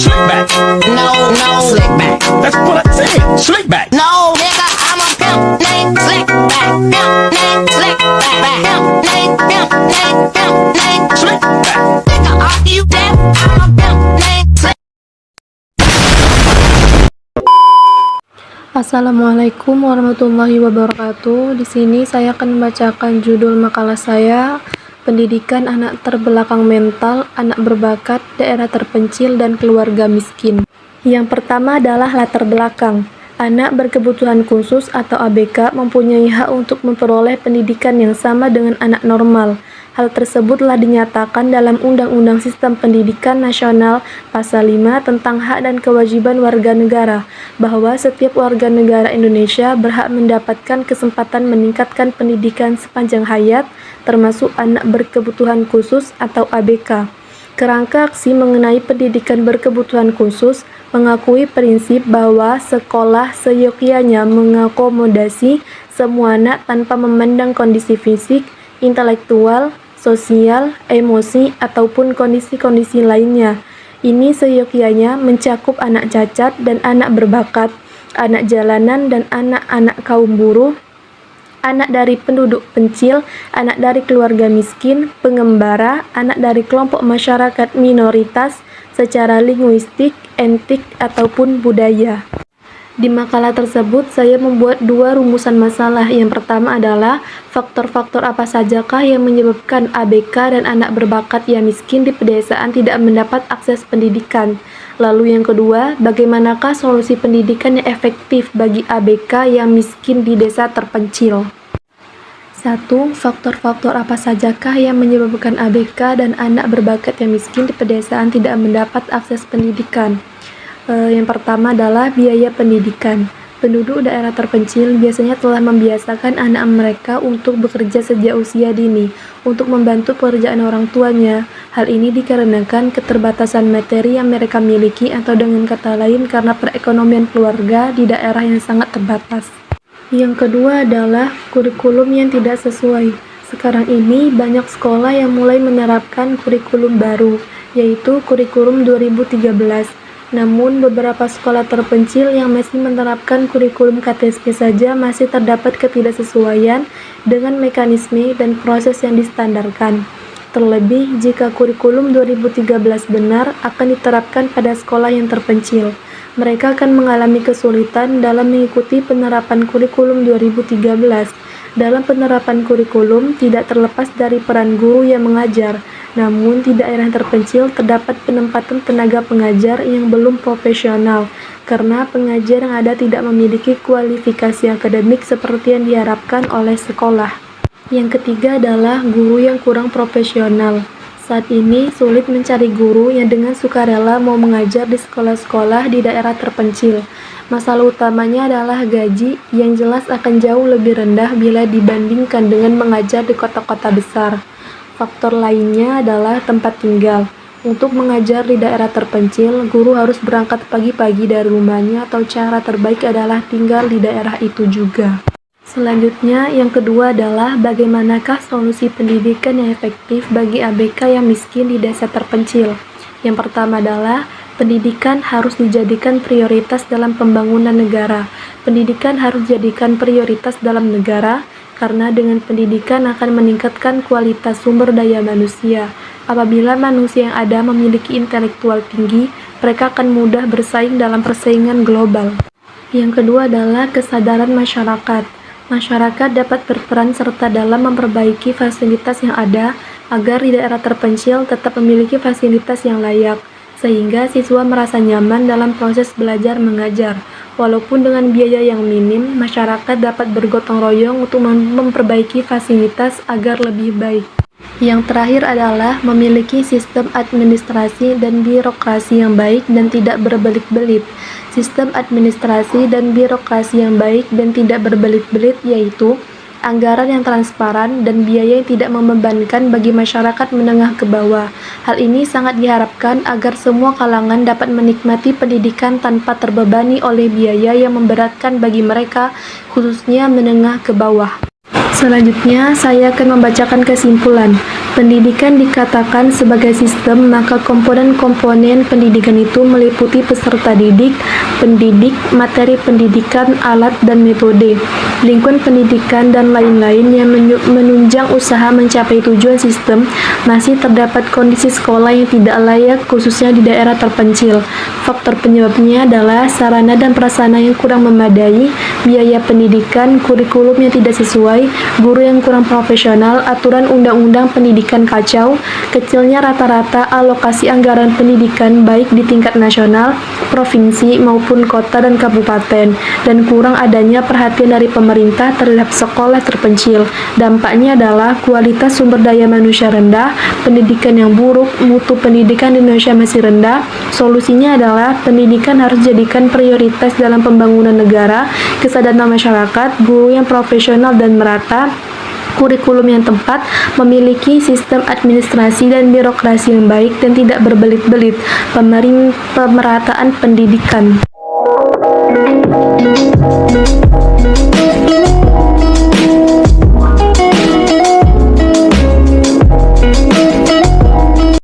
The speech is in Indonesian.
Slick back. No, slick back. That's what I said. Slick back. No, nigga, I'm a pimp named Slick Back. Pimp named Slick Back. Pimp named Slick back. Nigga, are you deaf? I'm a pimp named Slick. Assalamualaikum warahmatullahi wabarakatuh. Di sini saya akan membacakan judul makalah saya, Pendidikan Anak Terbelakang Mental, Anak Berbakat, Daerah Terpencil, dan Keluarga Miskin. Yang pertama adalah latar belakang. Anak berkebutuhan khusus atau ABK mempunyai hak untuk memperoleh pendidikan yang sama dengan anak normal. Hal tersebut telah dinyatakan dalam Undang-Undang Sistem Pendidikan Nasional Pasal 5 tentang hak dan kewajiban warga negara, bahwa setiap warga negara Indonesia berhak mendapatkan kesempatan meningkatkan pendidikan sepanjang hayat, termasuk anak berkebutuhan khusus atau ABK. Kerangka aksi mengenai pendidikan berkebutuhan khusus mengakui prinsip bahwa sekolah seyogyanya mengakomodasi semua anak tanpa memandang kondisi fisik, intelektual, sosial, emosi, ataupun kondisi-kondisi lainnya. Ini seyogyanya mencakup anak cacat dan anak berbakat, anak jalanan dan anak-anak kaum buruh, anak dari penduduk pencil, anak dari keluarga miskin, pengembara, anak dari kelompok masyarakat minoritas secara linguistik, etik, ataupun budaya. Di makalah tersebut, saya membuat dua rumusan masalah. Yang pertama adalah faktor-faktor apa sajakah yang menyebabkan ABK dan anak berbakat yang miskin di pedesaan tidak mendapat akses pendidikan. Lalu yang kedua, bagaimanakah solusi pendidikan yang efektif bagi ABK yang miskin di desa terpencil? 1. Faktor-faktor apa sajakah yang menyebabkan ABK dan anak berbakat yang miskin di pedesaan tidak mendapat akses pendidikan? Yang pertama adalah biaya pendidikan. Penduduk daerah terpencil biasanya telah membiasakan anak mereka untuk bekerja sejak usia dini untuk membantu pekerjaan orang tuanya. Hal ini dikarenakan keterbatasan materi yang mereka miliki, atau dengan kata lain karena perekonomian keluarga di daerah yang sangat terbatas. Yang kedua adalah kurikulum yang tidak sesuai. Sekarang ini banyak sekolah yang mulai menerapkan kurikulum baru, yaitu kurikulum 2013. Namun, beberapa sekolah terpencil yang masih menerapkan kurikulum KTSP saja masih terdapat ketidaksesuaian dengan mekanisme dan proses yang distandarkan. Terlebih, jika kurikulum 2013 benar akan diterapkan pada sekolah yang terpencil, mereka akan mengalami kesulitan dalam mengikuti penerapan kurikulum 2013. Dalam penerapan kurikulum, tidak terlepas dari peran guru yang mengajar. Namun, di daerah terpencil terdapat penempatan tenaga pengajar yang belum profesional, karena pengajar yang ada tidak memiliki kualifikasi akademik seperti yang diharapkan oleh sekolah. Yang ketiga adalah guru yang kurang profesional. Saat ini, sulit mencari guru yang dengan sukarela mau mengajar di sekolah-sekolah di daerah terpencil. Masalah utamanya adalah gaji yang jelas akan jauh lebih rendah bila dibandingkan dengan mengajar di kota-kota besar. Faktor lainnya adalah tempat tinggal. Untuk mengajar di daerah terpencil, guru harus berangkat pagi-pagi dari rumahnya, atau cara terbaik adalah tinggal di daerah itu juga. Selanjutnya, yang kedua adalah bagaimanakah solusi pendidikan yang efektif bagi ABK yang miskin di desa terpencil. Yang pertama adalah pendidikan harus dijadikan prioritas dalam pembangunan negara. Pendidikan harus dijadikan prioritas dalam negara, karena dengan pendidikan akan meningkatkan kualitas sumber daya manusia. Apabila manusia yang ada memiliki intelektual tinggi, mereka akan mudah bersaing dalam persaingan global. Yang kedua adalah kesadaran masyarakat. Masyarakat dapat berperan serta dalam memperbaiki fasilitas yang ada agar di daerah terpencil tetap memiliki fasilitas yang layak, sehingga siswa merasa nyaman dalam proses belajar mengajar. Walaupun dengan biaya yang minim, masyarakat dapat bergotong royong untuk memperbaiki fasilitas agar lebih baik. Yang terakhir adalah memiliki sistem administrasi dan birokrasi yang baik dan tidak berbelit-belit. Sistem administrasi dan birokrasi yang baik dan tidak berbelit-belit yaitu anggaran yang transparan dan biaya yang tidak membebankan bagi masyarakat menengah ke bawah. Hal ini sangat diharapkan agar semua kalangan dapat menikmati pendidikan tanpa terbebani oleh biaya yang memberatkan bagi mereka, khususnya menengah ke bawah. Selanjutnya, saya akan membacakan kesimpulan. Pendidikan dikatakan sebagai sistem, maka komponen-komponen pendidikan itu meliputi peserta didik, pendidik, materi pendidikan, alat dan metode, lingkungan pendidikan, dan lain-lain yang menunjang usaha mencapai tujuan sistem. Masih terdapat kondisi sekolah yang tidak layak, khususnya di daerah terpencil. Faktor penyebabnya adalah sarana dan prasarana yang kurang memadai, biaya pendidikan, kurikulum yang tidak sesuai, guru yang kurang profesional, aturan undang-undang pendidikan kacau, kecilnya rata-rata alokasi anggaran pendidikan baik di tingkat nasional, provinsi maupun kota dan kabupaten, dan kurang adanya perhatian dari pemerintah terhadap sekolah terpencil. Dampaknya adalah kualitas sumber daya manusia rendah, pendidikan yang buruk, mutu pendidikan di Indonesia masih rendah. Solusinya adalah pendidikan harus dijadikan prioritas dalam pembangunan negara, kesadaran masyarakat, guru yang profesional dan merata, kurikulum yang tepat, memiliki sistem administrasi dan birokrasi yang baik dan tidak berbelit-belit, pemerataan pendidikan.